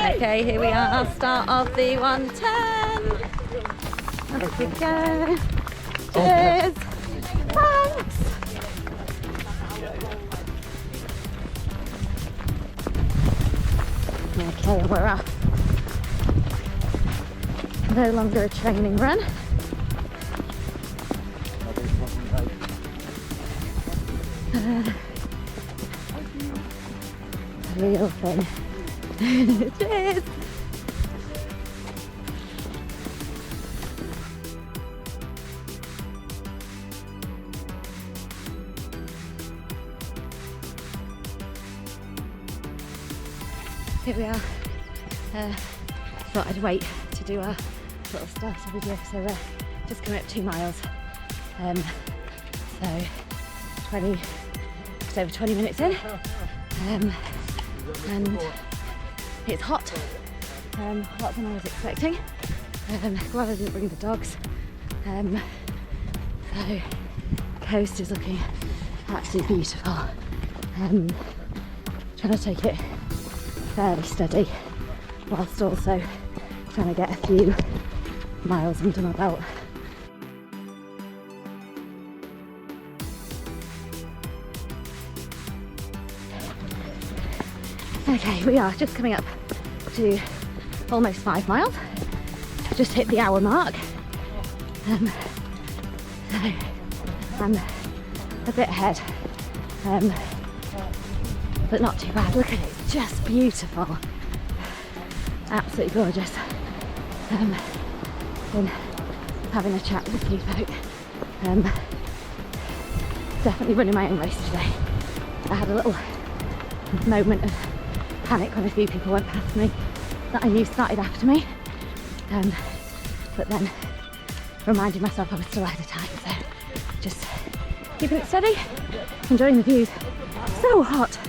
Okay, here we are, start of the 110. Off we go. Cheers. Thanks. Okay, and we're off. No longer a training run. Real thing. Cheers! Here we are. Thought I'd wait to do our little starter video, so we're just coming up 2 miles. So just over 20 minutes in. And it's hot, hotter than I was expecting. Glad I didn't bring the dogs. So coast is looking absolutely beautiful. Trying to take it fairly steady, whilst also trying to get a few miles under my belt. Okay, we are just coming up to almost 5 miles. Just hit the hour mark. So I'm a bit ahead, but not too bad. Look at it, it's just beautiful. Absolutely gorgeous. Been having a chat with a few folk. Definitely running my own race today. I had a little moment of panic when a few people went past me that I knew started after me, but then reminded myself I was still ahead of time, so just keeping it steady, enjoying the views. So hot.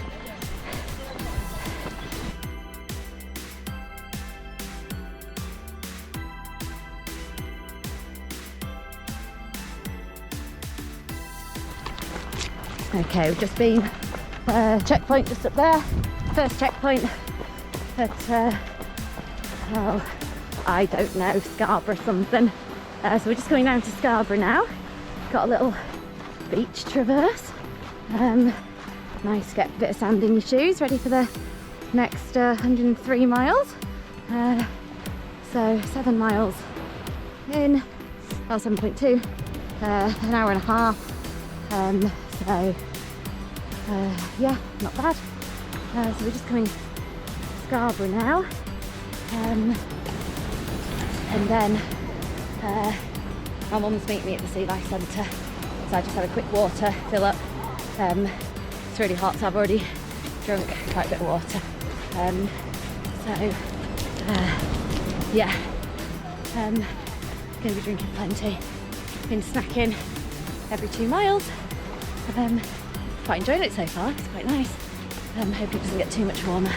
Okay, we've just been checkpoint just up there. First checkpoint at, oh, I don't know, Scarborough something. So we're just going down to Scarborough now. Got a little beach traverse. Nice to get a bit of sand in your shoes, ready for the next 103 miles. So 7 miles in, oh 7.2, an hour and a half. So yeah, not bad. So we're just coming to Scarborough now, and then my mum's meeting me at the Sea Life Centre, so I just had a quick water fill up. It's really hot, so I've already drunk quite a bit of water. Yeah, going to be drinking plenty. Been snacking every 2 miles. Quite enjoying it so far, it's quite nice. Hope it doesn't get too much warmer.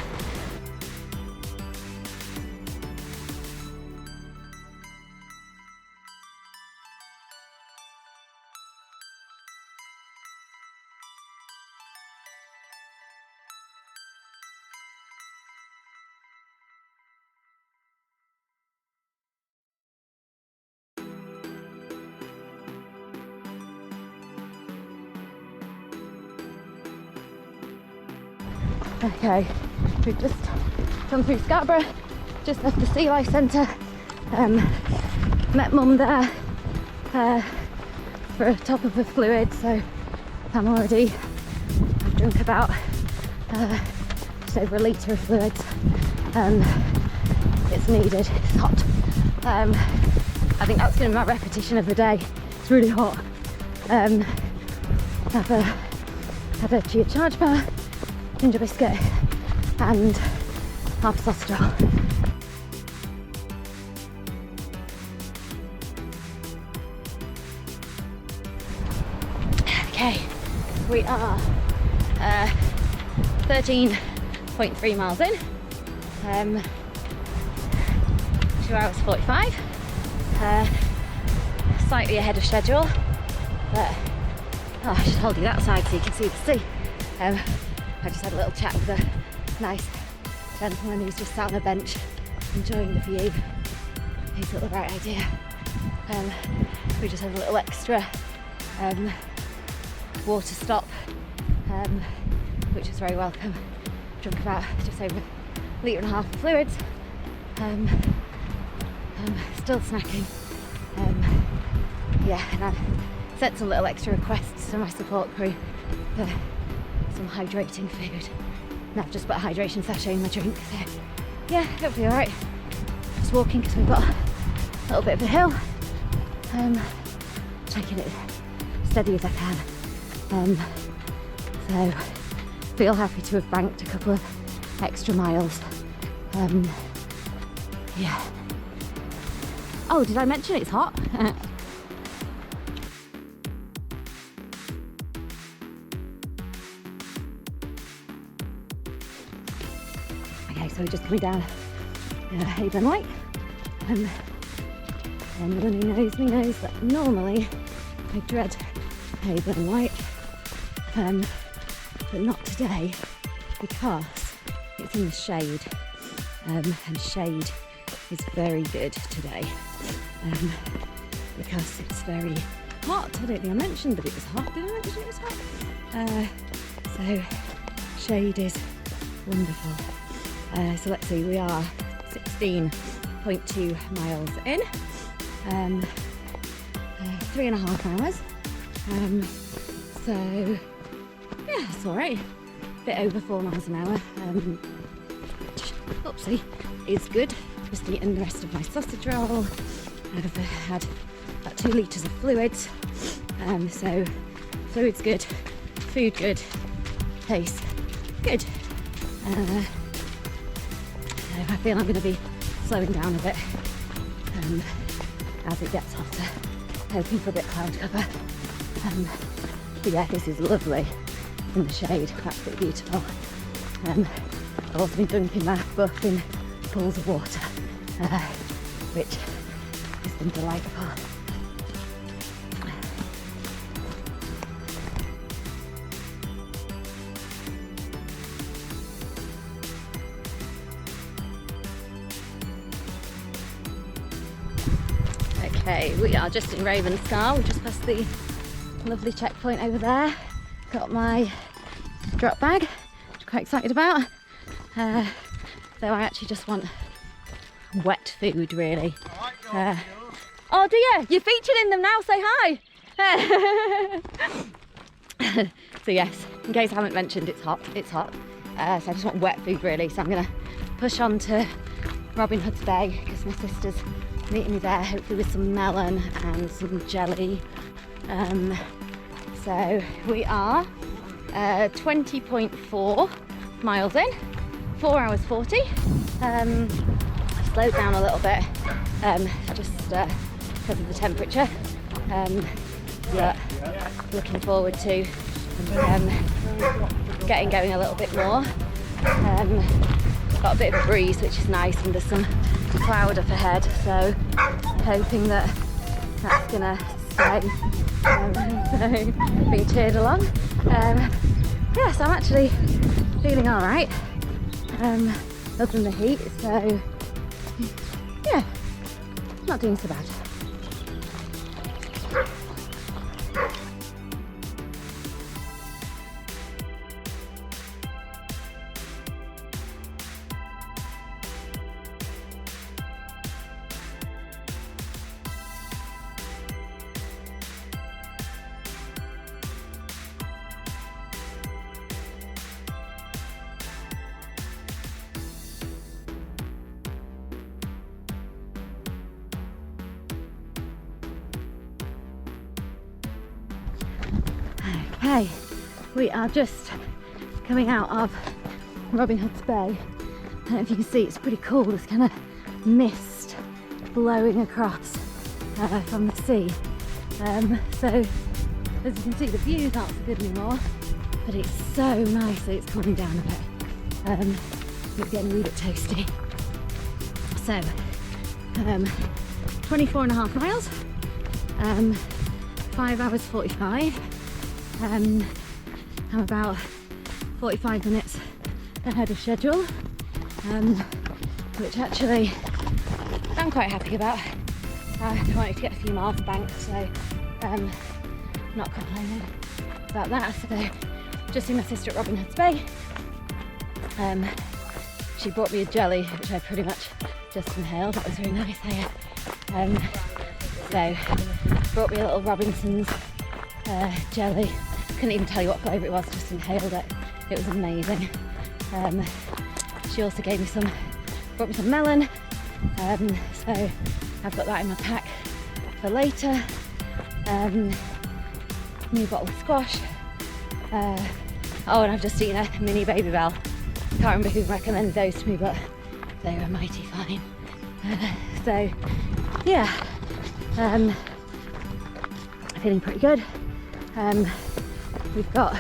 Okay, we've just come through Scarborough, just left the Sea Life Centre, met Mum there for a top of a fluid, so I've drunk about just over a litre of fluids. It's needed, it's hot. I think that's going to be my repetition of the day. It's really hot. Had a chia charge bar, ginger biscuit and half a sausage roll. Okay, we are 13.3 miles in, 2 hours 45, slightly ahead of schedule, but oh, I should hold you that side so you can see the sea. I just had a little chat with a nice gentleman who's just sat on a bench enjoying the view. He's got the right idea. We just had a little extra water stop, which was very welcome. Drunk about just over 1.5 litres of fluids. Still snacking. Yeah, and I sent some little extra requests to my support crew for some hydrating food. And I've just put a hydration sachet in my drink, so yeah, hopefully alright. Just walking because we've got a little bit of a hill. Taking it as steady as I can. So feel happy to have banked a couple of extra miles. Yeah. Oh, did I mention it's hot? Okay, so we're just coming down Hayburn White. Anyone who knows me knows that normally I dread Hayburn White, but not today because it's in the shade, and shade is very good today because it's very hot. I don't think I mentioned that it was hot. Did I mention it was hot? So shade is wonderful. So let's see, we are 16.2 miles in, 3.5 hours. So yeah, it's alright. Bit over 4 miles an hour. Oopsie, is good. Just eaten the rest of my sausage roll. I've had about 2 litres of fluids. So fluids good, food good, taste good. So I feel I'm going to be slowing down a bit as it gets hotter. Hoping for a bit of cloud cover. But yeah, this is lovely in the shade, absolutely beautiful. I've also been dunking my buff in pools of water, which has been delightful. Okay, we are just in Ravenscar. We just passed the lovely checkpoint over there. Got my drop bag, which I'm quite excited about. Though I actually just want wet food, really. Oh dear, you're featured in them now, say hi! So yes, in case I haven't mentioned, it's hot. So I just want wet food, really. So I'm going to push on to Robin Hood's Bay because my sister's meeting me there, hopefully with some melon and some jelly. So we are 20.4 miles in, 4 hours 40. Slowed down a little bit, just because of the temperature. But looking forward to getting going a little bit more. Got a bit of a breeze, which is nice, and there's some cloud up ahead, so hoping that that's gonna stay. So being cheered along. Yeah, so I'm actually feeling all right, other than the heat. So yeah, not doing so bad. Okay, we are just coming out of Robin Hood's Bay. I don't know if you can see, it's pretty cool. There's kind of mist blowing across from the sea. So as you can see, the views aren't so good anymore, but it's so nice that it's cooling down a bit. It's getting a wee bit toasty. So 24.5 miles, 5 hours 45. I'm about 45 minutes ahead of schedule. which actually I'm quite happy about. I wanted to get a few miles banked, so not complaining about that. So just seen my sister at Robin Hood's Bay. She brought me a jelly, which I pretty much just inhaled. That was really nice. So brought me a little Robinson's jelly. Couldn't even tell you what flavour it was, just inhaled it. It was amazing. She also gave me brought me some melon. So I've got that in my pack for later. New bottle of squash. And I've just eaten a mini Baby Bell. Can't remember who recommended those to me, but they were mighty fine. So yeah, feeling pretty good. We've got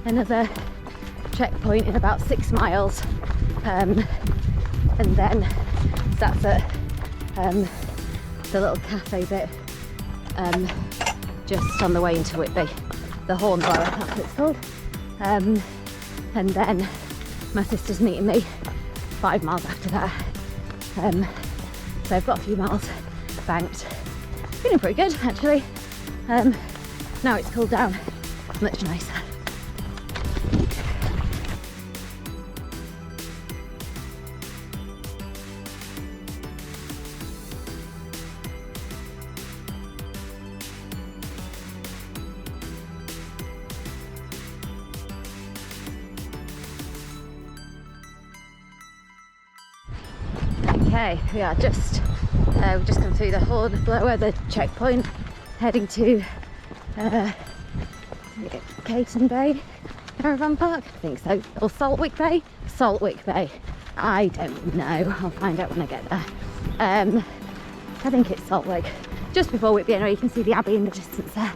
another checkpoint in about 6 miles, and then that's at the little cafe bit just on the way into Whitby, the Hornblower, that's what it's called. And then my sister's meeting me 5 miles after that. So I've got a few miles banked. Feeling pretty good actually. Now it's cooled down, much nicer. Okay, we are we've just come through the Hornblower, the checkpoint, heading to Caton Bay Caravan Park, I think so, or Saltwick Bay? Saltwick Bay, I don't know, I'll find out when I get there. I think it's Saltwick, just before Whitby. Anyway, you can see the Abbey in the distance there.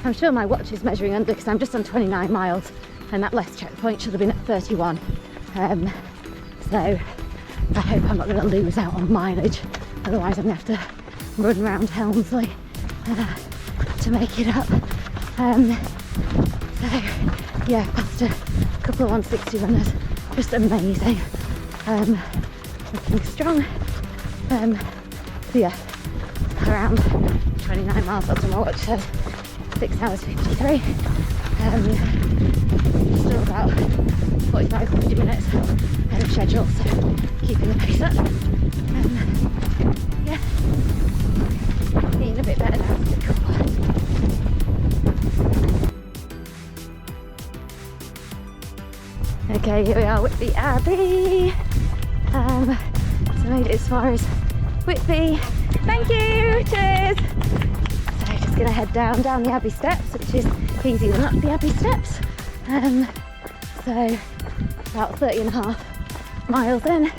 I'm sure my watch is measuring under because I'm just on 29 miles and that last checkpoint should have been at 31. So I hope I'm not going to lose out on mileage, otherwise I'm going to have to run around Helmsley to make it up. So yeah, past a couple of 160 runners, just amazing, looking strong. So yeah, around 29 miles, that's what my watch says, 6 hours 53. Still about 45-50 minutes ahead of schedule, so keeping the pace up. Yeah, feeling a bit better now, it's a bit cooler. Okay, here we are, Whitby Abbey. So made it as far as Whitby. Thank you, cheers. So just gonna head down the Abbey steps, which is easier than up the Abbey steps. So about 30.5 miles in,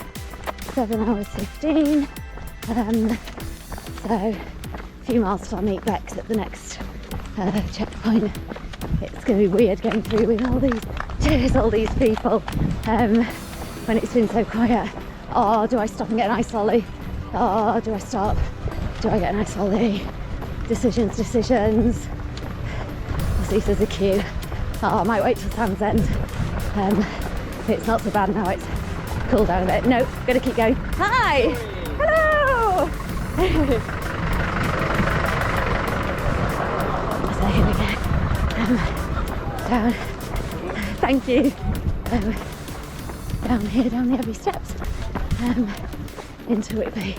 7 hours 15. So a few miles till I meet Bex at the next checkpoint. It's going to be weird going through with all these people when it's been so quiet. Oh, do I stop and get an ice lolly? Oh, do I stop? Do I get an ice lolly? Decisions. We'll see if there's a queue. Oh, I might wait till Sam's End. It's not so bad now, it's cooled down a bit. No, gotta keep going. Hi! Hello! So here we go. Down. Thank you. Down here, down the Abbey steps. Into Whitby.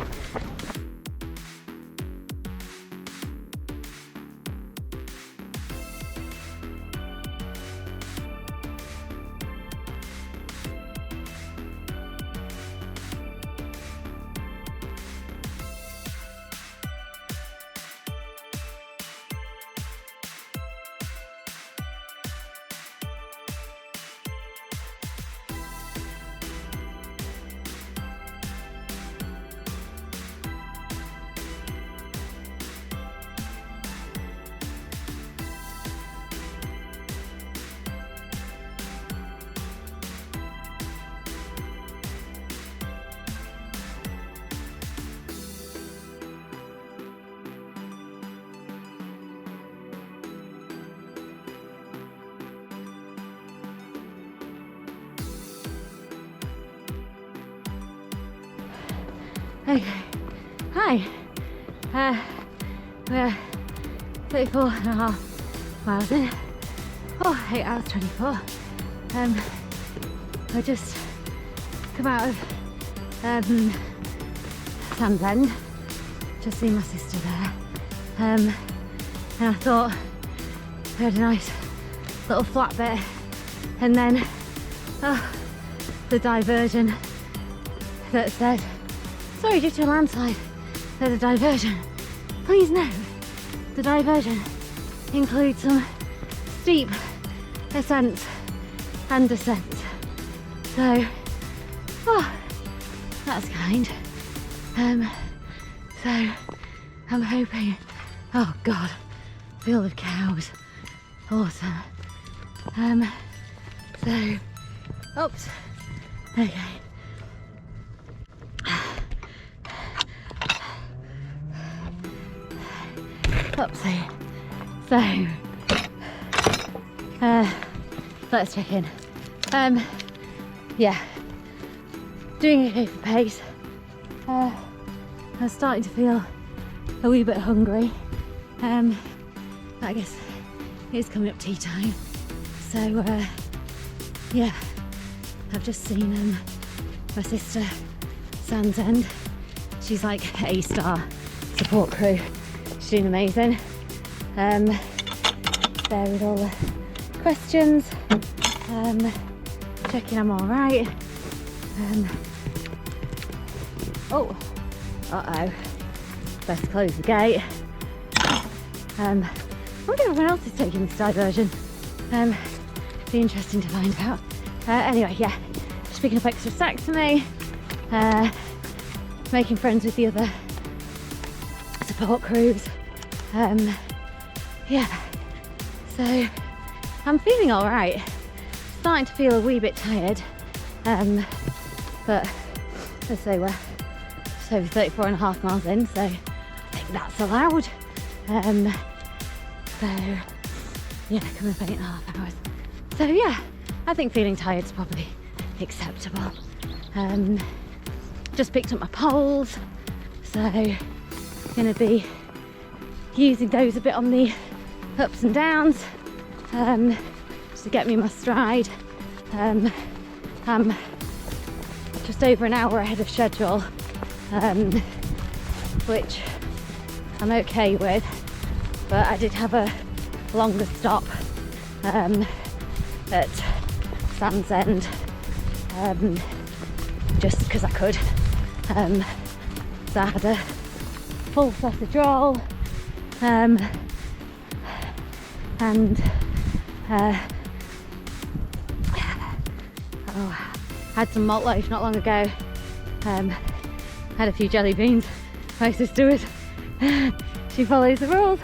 Okay, hi. We're 34.5 miles in. Oh, 8 hours 24. I just come out of Land's End, just seen my sister there, and I thought we had a nice little flat bit, and then the diversion that said, sorry, due to a landslide, there's a diversion. Please note, the diversion includes some steep ascents and descents. So, that's kind. So I'm hoping, oh God, field of cows, awesome. So, oops, okay. Oopsie. So, let's check in. Yeah, doing okay for pace. I'm starting to feel a wee bit hungry. I guess it's coming up tea time. So, yeah, I've just seen my sister, Sands End. She's like A-star support crew. She's doing amazing. There with all the questions, checking I'm all right. Oh, uh-oh, best close the gate. I wonder if everyone else is taking this diversion. Be interesting to find out. Anyway, yeah, just picking up extra stacks for me, making friends with the other support crews. Yeah, so I'm feeling all right. Starting to feel a wee bit tired, but let's say we're just over 34.5 miles in, so I think that's allowed. So yeah, coming up 8.5 hours. So yeah, I think feeling tired is probably acceptable. Just picked up my poles, so gonna be using those a bit on the ups and downs, just to get me my stride. I'm just over an hour ahead of schedule, which I'm okay with, but I did have a longer stop at Sands End, just because I could. So I had a full sausage roll, and had some malt loaf not long ago. Had a few jelly beans. My sister was, she follows the rules.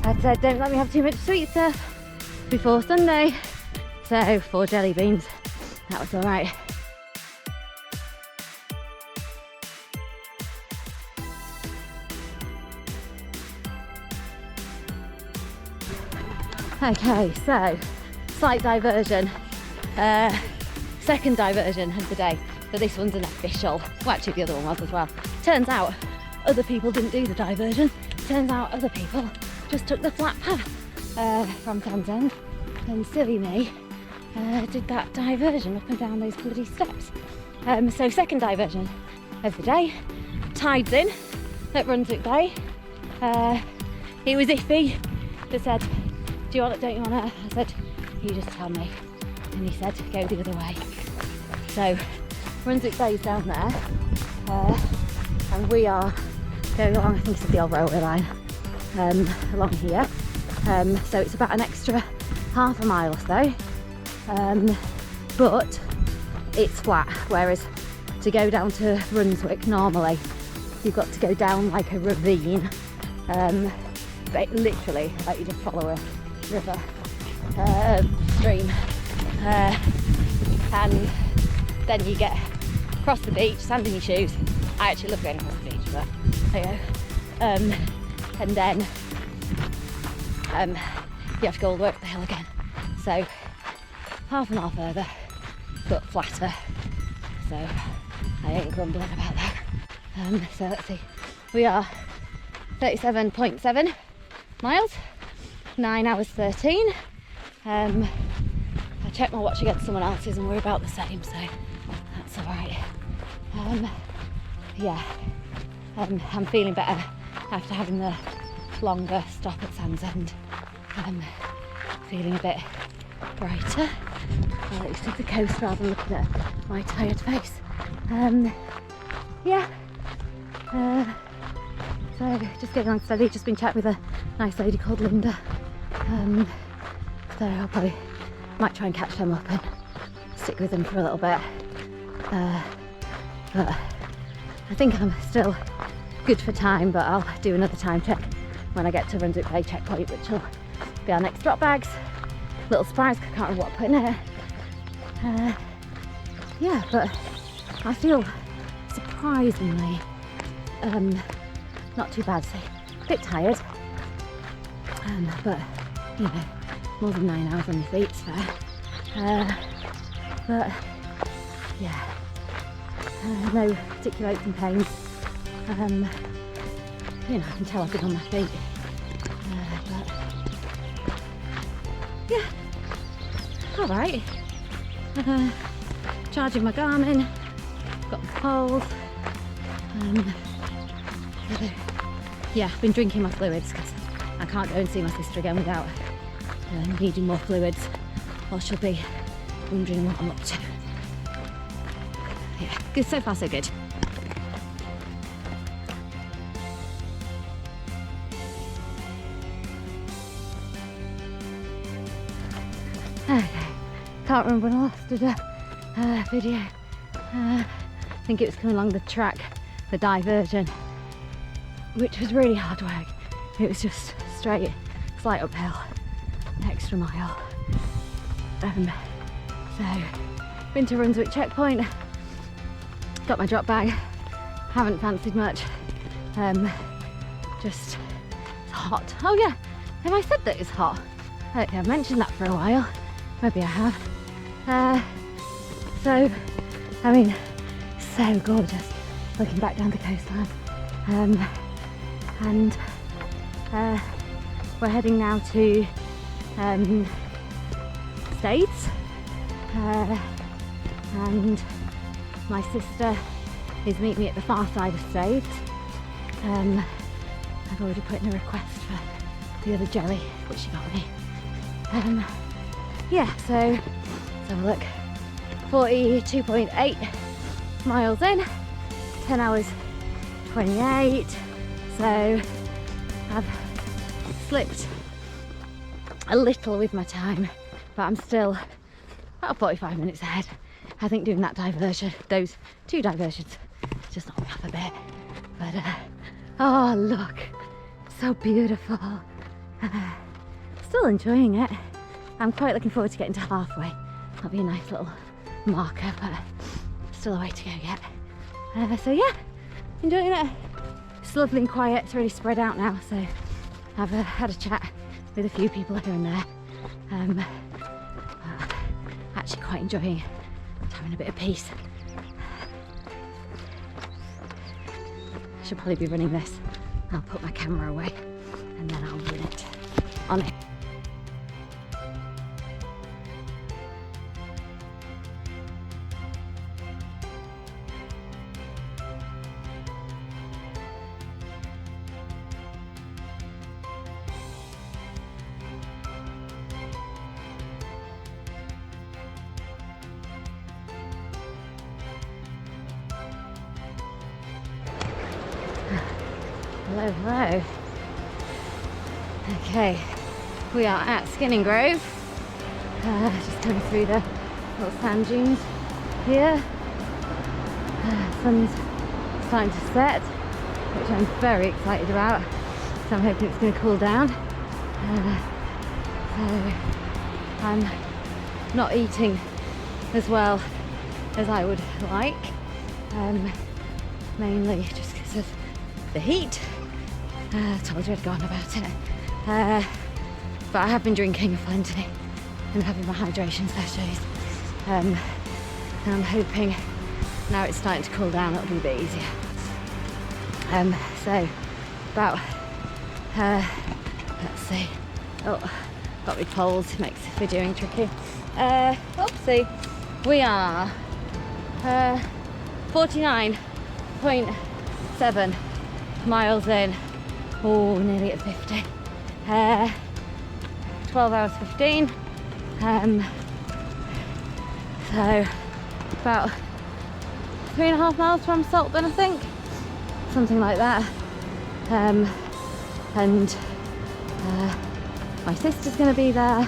I said don't let me have too much sweet stuff before Sunday, so 4 jelly beans, that was all right. Okay, so slight diversion, second diversion of the day, but this one's an official. Well, actually the other one was as well. Turns out other people didn't do the diversion. Turns out other people just took the flat path from Sands End, and silly me did that diversion up and down those bloody steps. So second diversion of the day, tides in at Brunswick Bay. It was iffy. They said, do you want it, don't you want it? I said, you just tell me. And he said, go the other way. So Brunswick Bay's down there, and we are going along, I think it's the old railway line, along here. So it's about an extra half a mile or so, but it's flat, whereas to go down to Brunswick normally you've got to go down like a ravine, but literally like you just follow a river stream, and then you get across the beach, sand in your shoes. I actually love going across the beach, but there you go. And then you have to go all the way up the hill again, so half an hour further but flatter, so I ain't grumbling about that. So let's see, we are 37.7 miles, 9 hours 13. I checked my watch against someone else's and we're about the same, so that's all right. Yeah, I'm feeling better after having the longer stop at Sands End. Feeling a bit brighter, at least of the coast, rather than looking at my tired face. Yeah, so just getting on steady. Just been chatting with a nice lady called Linda, so I'll probably might try and catch them up and stick with them for a little bit, but I think I'm still good for time, but I'll do another time check when I get to Brunswick Bay checkpoint, which will be our next drop bags. Little surprise, I can't remember what I put in it. Yeah, but I feel surprisingly not too bad. So a bit tired, but you know, more than 9 hours on your feet, it's fair. But yeah, no particular aches and pains. You know, I can tell I've been on my feet. But yeah, all right. Charging my Garmin, got the poles. So, yeah, I've been drinking my fluids because I can't go and see my sister again without needing more fluids, or she'll be wondering what I'm up to. Yeah, good, so far so good. Okay, can't remember when I last did a video. I think it was coming along the track, the diversion, which was really hard work. It was just straight, slight uphill, an extra mile. So, been to Brunswick checkpoint, got my drop bag, haven't fancied much, just it's hot. Oh yeah, have I said that it's hot? I don't think I've mentioned that for a while. Maybe I have. So, I mean, so gorgeous looking back down the coastline. And we're heading now to Staithes, and my sister is meeting me at the far side of Staithes. I've already put in a request for the other jelly which she got me. Yeah, so let's have a look. 42.8 miles in, 10 hours 28. So I've slipped a little with my time, but I'm still about 45 minutes ahead. I think doing that diversion, those two diversions, just knocked me off a bit. But oh look, so beautiful. Still enjoying it. I'm quite looking forward to getting to halfway. That'll be a nice little marker, but still a way to go yet. So yeah, enjoying it. It's lovely and quiet. It's really spread out now, so I've had a chat with a few people here and there. Actually quite enjoying having a bit of peace. I should probably be running this. I'll put my camera away and then I'll run it on it. Hello, hello. Okay, we are at Skinning Grove. Just coming through the little sand dunes here. Sun's starting to set, which I'm very excited about. So I'm hoping it's going to cool down. So I'm not eating as well as I would like, mainly just because of the heat. Told you I'd go on about it. But I have been drinking plenty and having my hydration sessions. And I'm hoping now it's starting to cool down, it'll be a bit easier. So about, let's see, oh, got me poles, makes videoing tricky. Oopsie, we are 49.7 miles in. Oh, nearly at 50. 12 hours 15. So about 3.5 miles from Saltburn, I think, something like that. And my sister's going to be there,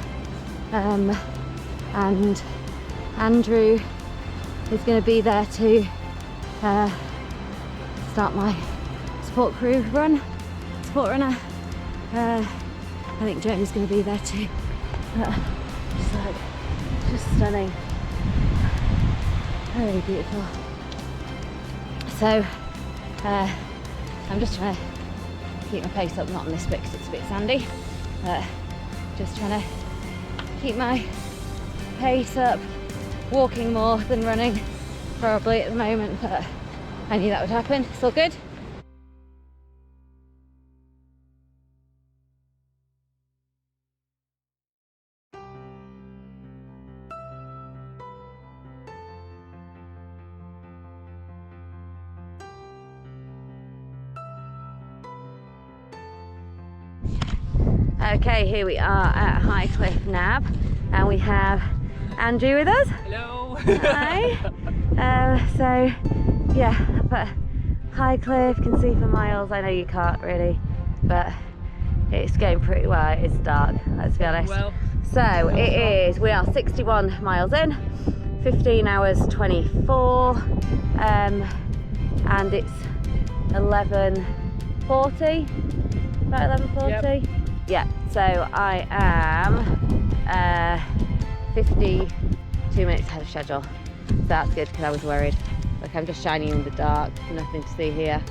and Andrew is going to be there to start my support runner. I think Jamie's going to be there too. Just stunning, very beautiful. So I'm just trying to keep my pace up, not on this bit because it's a bit sandy, but just trying to keep my pace up, walking more than running probably at the moment, but I knew that would happen. It's all good. Okay, here we are at Highcliffe Nab, and we have Andrew with us. Hello. Hi. So yeah, but Highcliffe, can see for miles. I know you can't really, but it's going pretty well. It's dark, let's be honest. Well, so it is, we are 61 miles in, 15 hours 24, and it's 11:40, about 11:40. Yep. Yeah, so I am 52 minutes ahead of schedule. So that's good because I was worried. Look, I'm just shining in the dark, nothing to see here.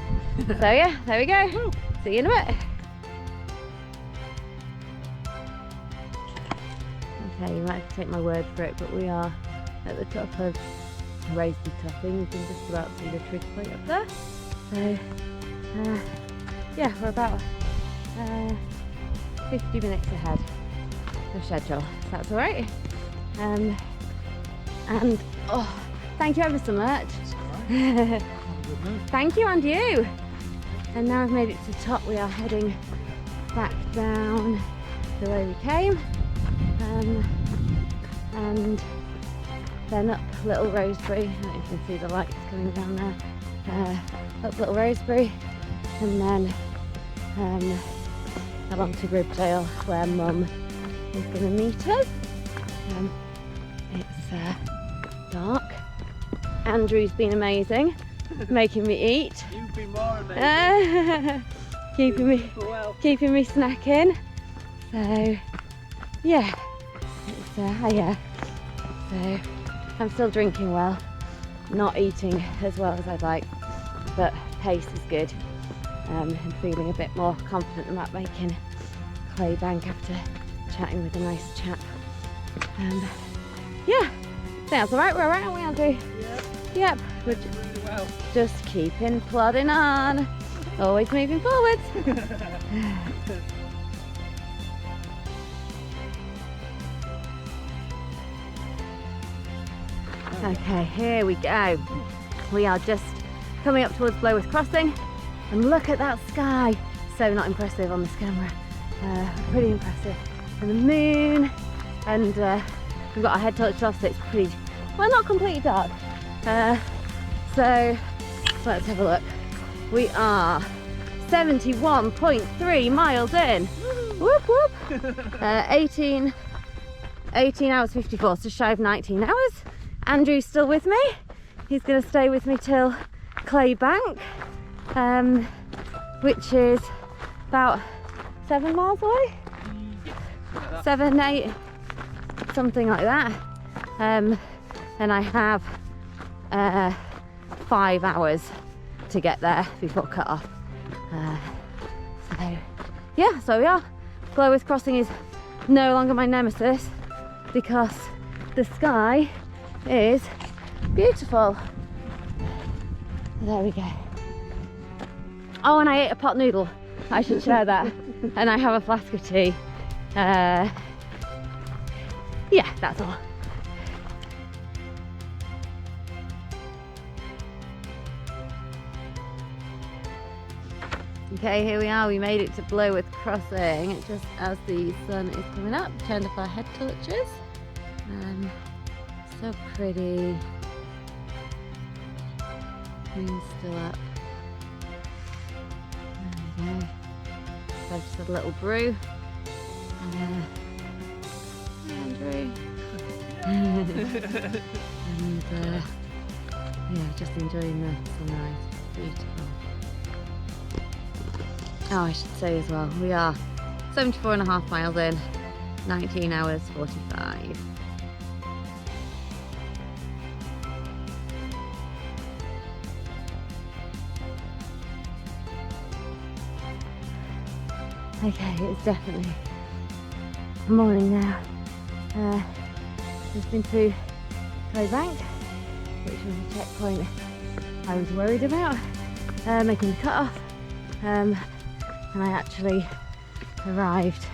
So yeah, there we go. Woo. See you in a bit. Okay, you might have to take my word for it, but we are at the top of Raised Topping. You can just about see the trig plate up there. So yeah, we're about 50 minutes ahead of schedule. That's all right. And oh, thank you ever so much. Right. Thank you, and you. And now we've made it to the top. We are heading back down the way we came, and then up Little Rosebery. I don't know if you can see the lights coming down there. Up Little Rosebery, and then along to Gribdale, where Mum is going to meet us. It's dark. Andrew's been amazing, making me eat. You've been more amazing. keeping me snacking. So yeah, it's yeah. So I'm still drinking well, not eating as well as I'd like, but pace is good. And feeling a bit more confident about making Clay Bank after chatting with a nice chap. Yeah, I think that's alright. We're alright, aren't we, Andrew? Yep. We're Really well. just keeping plodding on, always moving forwards. Okay, here we go. We are just coming up towards Bloworth Crossing, and look at that sky. So not impressive on this camera, pretty impressive. And the moon, and we've got our head touched off, so it's pretty, well, not completely dark. So let's have a look. We are 71.3 miles in. Whoop whoop. 18 hours 54, so shy of 19 hours. Andrew's still with me. He's going to stay with me till Clay Bank, which is about 7 miles away. 7, 8, something like that. And I have 5 hours to get there before cut off. So yeah, so we are. Bloworth Crossing is no longer my nemesis because the sky is beautiful. There we go. Oh, and I ate a pot noodle. I should share that. And I have a flask of tea. Yeah, that's all. Okay, here we are. We made it to Blowith Crossing just as the sun is coming up. Turned off our head torches. So pretty. Moon's still up. There we go. So I've just had a little brew. Andrew. And yeah, just enjoying the sunrise. Beautiful. Oh, I should say as well, we are 74.5 miles in, 19 hours 45. Okay, it's definitely morning now. Just been through Clay Bank, which was a checkpoint I was worried about, making the cut-off. And I actually arrived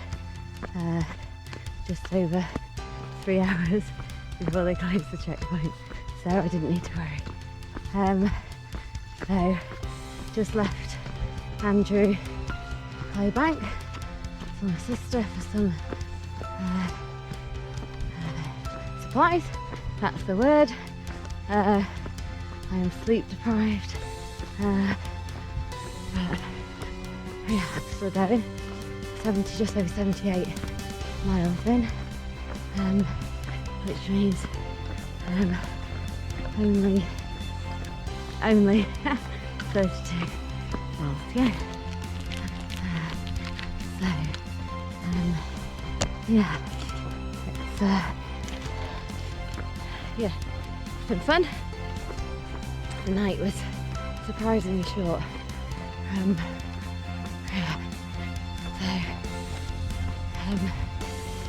just over 3 hours before they closed the checkpoint, so I didn't need to worry. So just left Andrew Clay Bank for my sister for some supplies. That's the word. I am sleep deprived. Yeah, still going. 70, just over 78 miles in, which means only 32 miles to go. So yeah, it's yeah, it's been fun. The night was surprisingly short. Yeah. So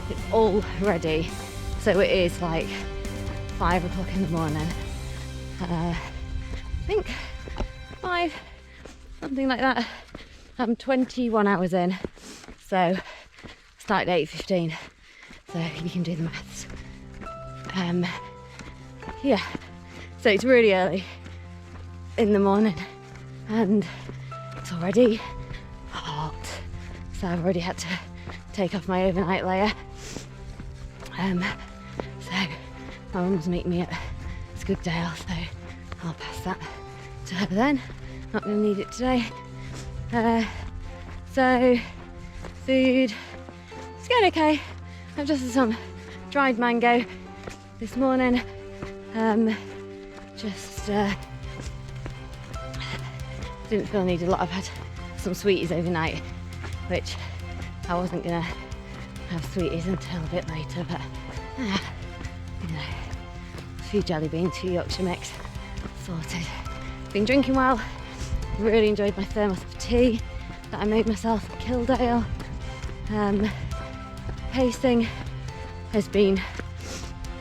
it's all ready. So it is like 5 o'clock in the morning. I think 5, something like that. I'm 21 hours in. So started at 8:15. So you can do the maths. Yeah. So it's really early in the morning and it's already hot. So I've already had to take off my overnight layer. So my mum's meeting me at Scarborough, so I'll pass that to her then. Not going to need it today. So food, it's going okay. I've just had some dried mango this morning. Didn't feel I needed a lot. I've had some sweeties overnight, which I wasn't gonna have sweeties until a bit later, but you know, a few jelly beans, 2 Yorkshire mix, sorted. Been drinking well. Really enjoyed my thermos of tea that I made myself at Kildale. Pacing has been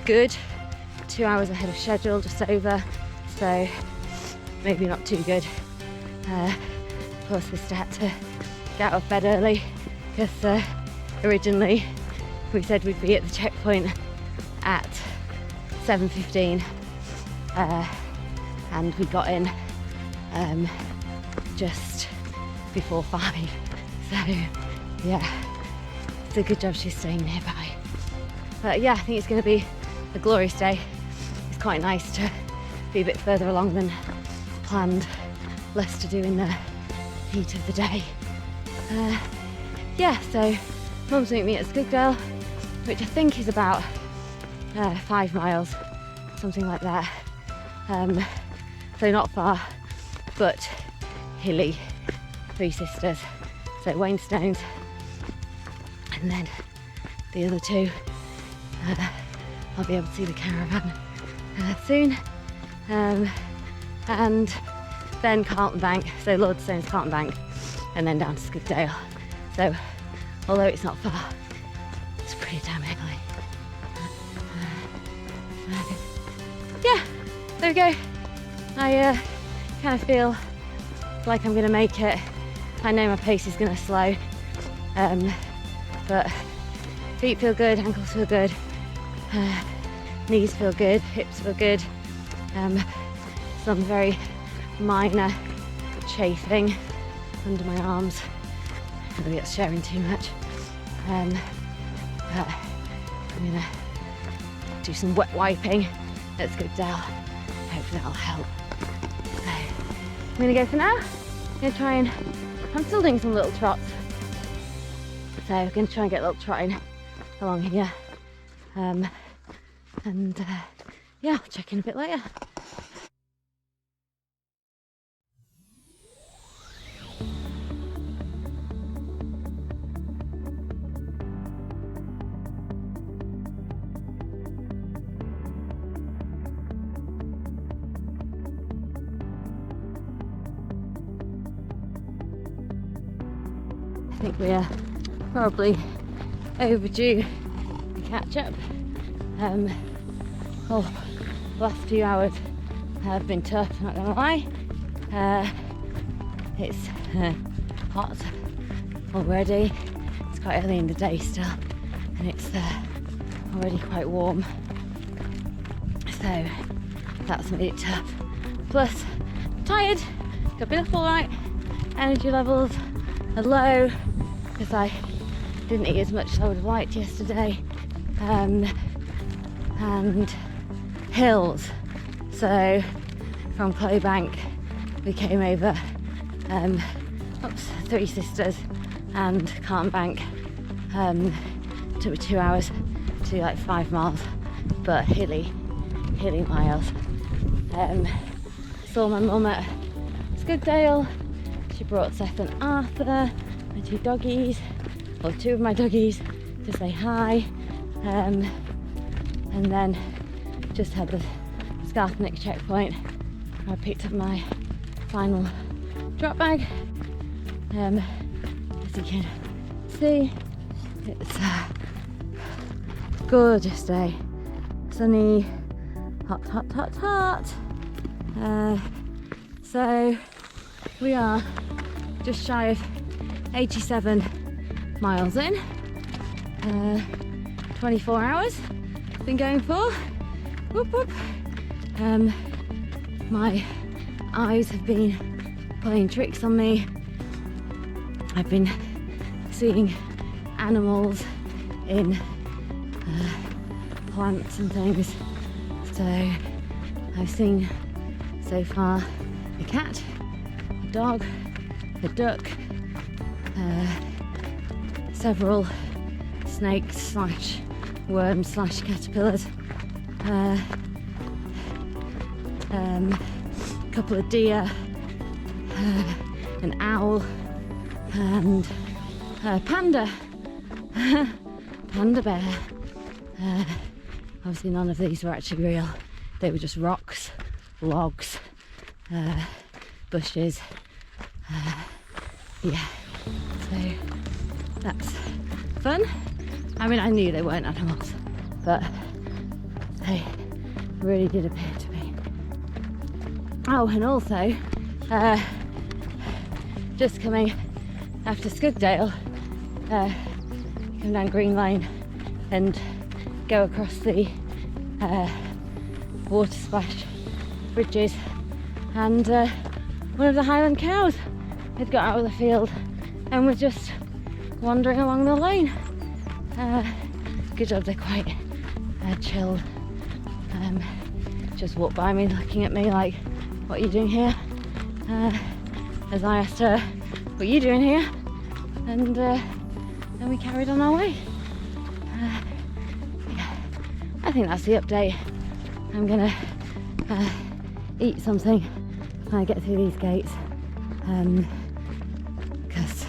good. 2 hours ahead of schedule, just over, so maybe not too good. Plus we still had to get out of bed early because originally we said we'd be at the checkpoint at 7:15 and we got in just before 5, so yeah, it's a good job she's staying nearby. But yeah, I think it's going to be a glorious day. It's quite nice to be a bit further along than planned, less to do in the heat of the day. Yeah, so mum's meeting me at Scarborough, which I think is about 5 miles, something like that. So not far, but hilly. 3 sisters, so Waynestones, and then the other 2. I'll be able to see the caravan soon. And then Carlton Bank, so Lordstone's Carlton Bank, and then down to Scarborough. So although it's not far, it's pretty damn hilly. Yeah, there we go. I kind of feel like I'm gonna make it. I know my pace is gonna slow, but feet feel good, ankles feel good, knees feel good, hips feel good. Some very minor chafing under my arms. Maybe it's sharing too much. But I'm gonna do some wet wiping at Scarborough. Hopefully that'll help. So I'm gonna go for now. I'm gonna try and, I'm still doing some little trots. So I'm gonna try and get a little trotting along here. Yeah, I'll check in a bit later. I think we are probably overdue to catch up. The last few hours have been tough, not gonna lie. It's hot already. It's quite early in the day still, and it's already quite warm. So that's made it tough. Plus, I'm tired. Got been up all night. Energy levels are low because I didn't eat as much as I would have liked yesterday. And hills. So from Clowbank we came over Three Sisters and Carnbank. Took me 2 hours to do like 5 miles, but hilly miles. Saw my mum at Scarborough. She brought Seth and Arthur, my 2 doggies, or 2 of my doggies, to say hi. And then just had the Scarborough checkpoint where I picked up my final drop bag. As you can see, it's a gorgeous day, sunny, hot. So we are just shy of 87 miles in. 24 hours been going for. Whoop whoop. My eyes have been playing tricks on me. I've been seeing animals in plants and things. So I've seen so far a cat, a dog, a duck, several snakes slash worms slash caterpillars, a couple of deer, an owl, and a panda bear. Obviously none of these were actually real. They were just rocks, logs, bushes. Yeah, so that's fun. I mean, I knew they weren't animals, but they really did appear to be. Oh, and also, just coming after Scarborough, come down Green Lane and go across the water splash bridges, and one of the Highland cows had got out of the field and was just wandering along the lane. Good job, they're quite chilled. Just walked by me looking at me like, what are you doing here? As I asked her, what are you doing here? And then we carried on our way. Yeah, I think that's the update. I'm gonna eat something when I get through these gates, because,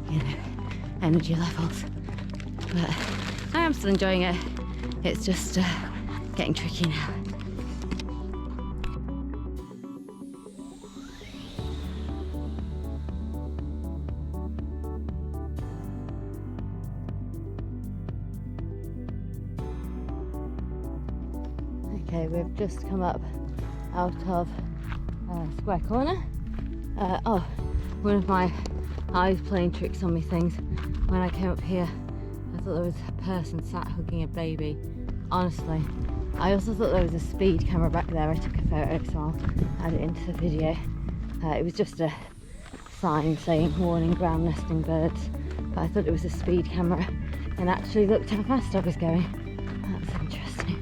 you know, energy levels. But I am still enjoying it. It's just getting tricky now. Okay, we've just come up out of Square Corner. Oh, one of my eyes playing tricks on me things. When I came up here, I thought there was a person sat hugging a baby. Honestly. I also thought there was a speed camera back there. I took a photo, so I'll add it into the video. It was just a sign saying warning ground nesting birds, but I thought it was a speed camera and actually looked how fast I was going. That's interesting.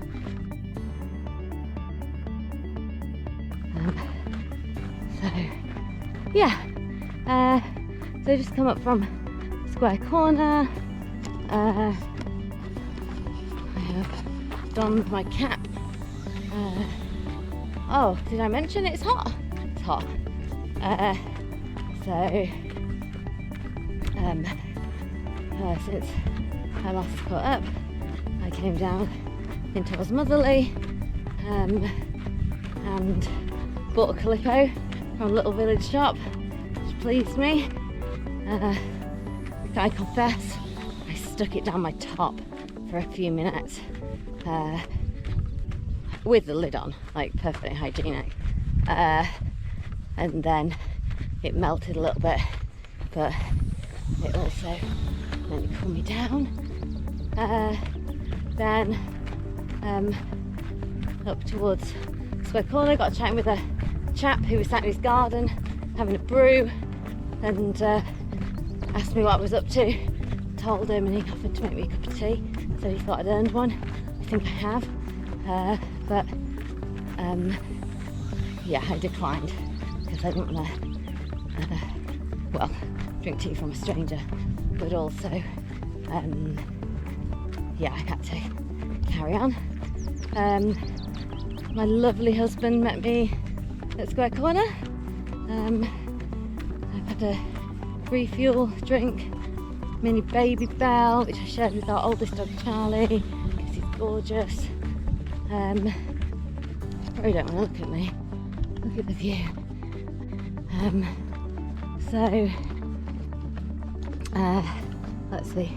So yeah, so just come up from Square Corner. I have donned my cap. Oh, did I mention it's hot? It's hot. Since I last caught up, I came down into Osmotherley and bought a Calippo from a little village shop, which pleased me. I confess, I stuck it down my top for a few minutes with the lid on, like perfectly hygienic, and then it melted a little bit, but it also meant it cooled me down. Then up towards Square Corner, got chatting with a chap who was sat in his garden having a brew, and asked me what I was up to. Told him, and he offered to make me a cup of tea. So he thought I'd earned one. I think I have, but yeah, I declined because I didn't want to well, drink tea from a stranger, but also yeah, I had to carry on. My lovely husband met me at Square Corner. I've had a refuel drink, mini baby Belle, which I shared with our oldest dog Charlie because he's gorgeous. Probably don't want to look at me. Look at the view. So let's see.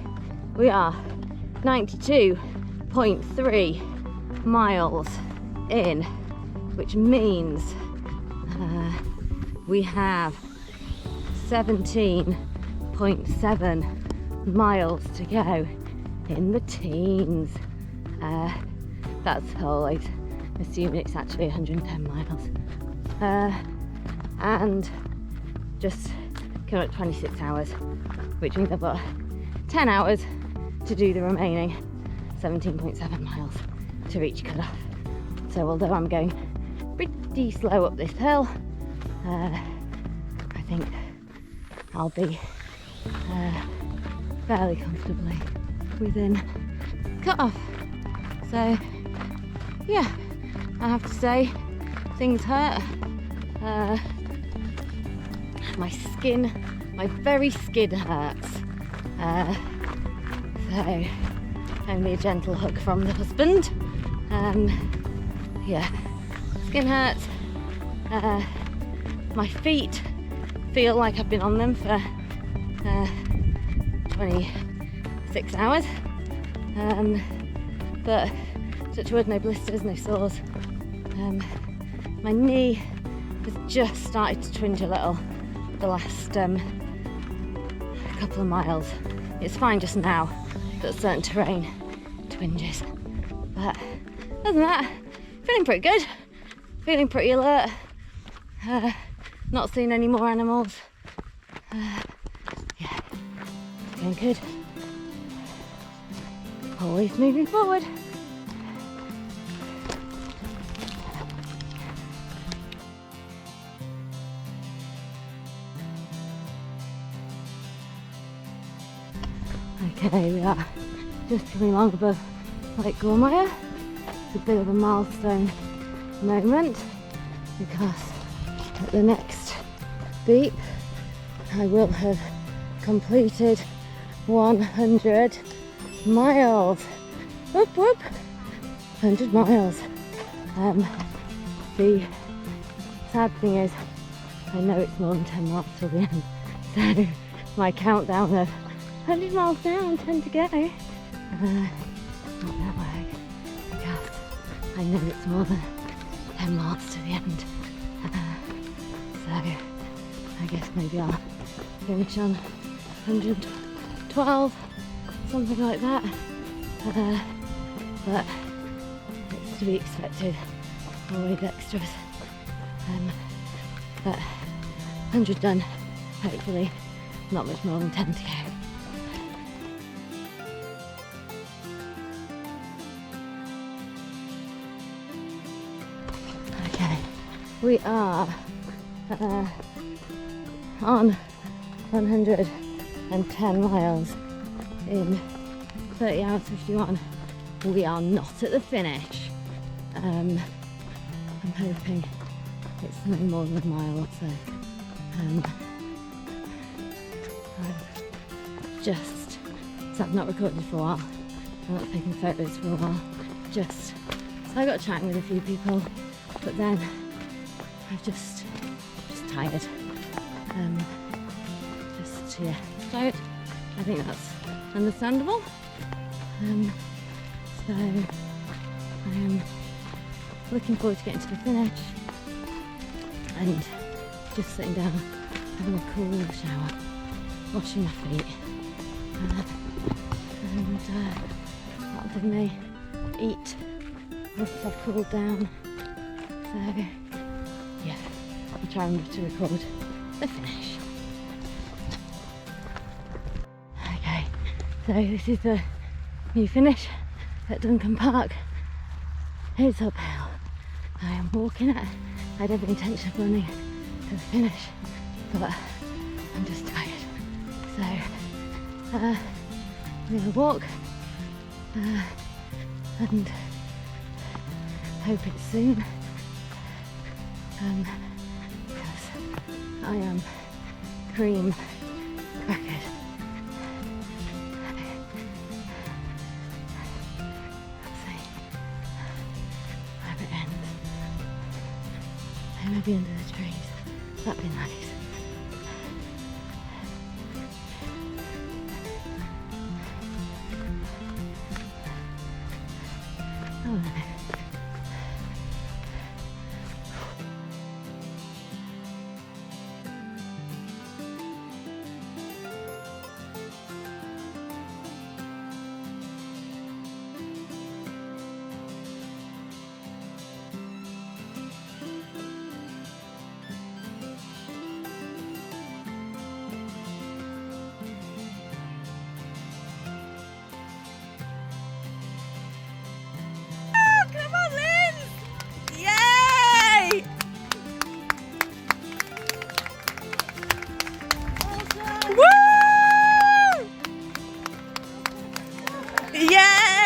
We are 92.3 miles in, which means we have 17.7 miles to go in the teens. That's always assuming it's actually 110 miles. And just coming up 26 hours, which means I've got 10 hours to do the remaining 17.7 miles to reach cut-off. So although I'm going pretty slow up this hill, I think I'll be fairly comfortably within cut-off. So yeah, I have to say things hurt. My skin, my very skin hurts. So only a gentle hug from the husband. Yeah, skin hurts. My feet feel like I've been on them for 26 hours. But touch wood, no blisters, no sores. My knee has just started to twinge a little the last couple of miles. It's fine just now, but certain terrain twinges. But other than that, feeling pretty good, feeling pretty alert. Not seeing any more animals. Yeah, feeling good. Always moving forward. Okay, we are just coming along above Lake Gormire. It's a bit of a milestone moment because at the next beep I will have completed 100 miles. Whoop whoop! 100 miles. The sad thing is I know it's more than 10 miles till the end, so my countdown of 100 miles down, 10 to go. Not that way, because I know it's more than 10 miles to the end. So I guess maybe I'll finish on 112, something like that. But it's to be expected, always extras. But 100 done, hopefully, not much more than 10 to go. Okay, we are on 110 miles in 30 hours 51. We are not at the finish. I'm hoping it's no more than a mile or so. So I've not recorded for a while. I'm not taking photos for a while. So I got chatting with a few people, but then I'm just tired. Yeah, tired. I think that's understandable. So I am looking forward to getting to the finish and just sitting down, having a cool shower, washing my feet, and that'll me eat once I've cooled down. So yeah, I'll try and to record the finish. Okay, so this is the new finish at Duncan Park. It's uphill. I am walking it. I had every intention of running to the finish, but I'm just tired. So I'm gonna walk and hope it's soon, because I am cream crackered. Maybe under the trees. That'd be nice. Oh no. Yay!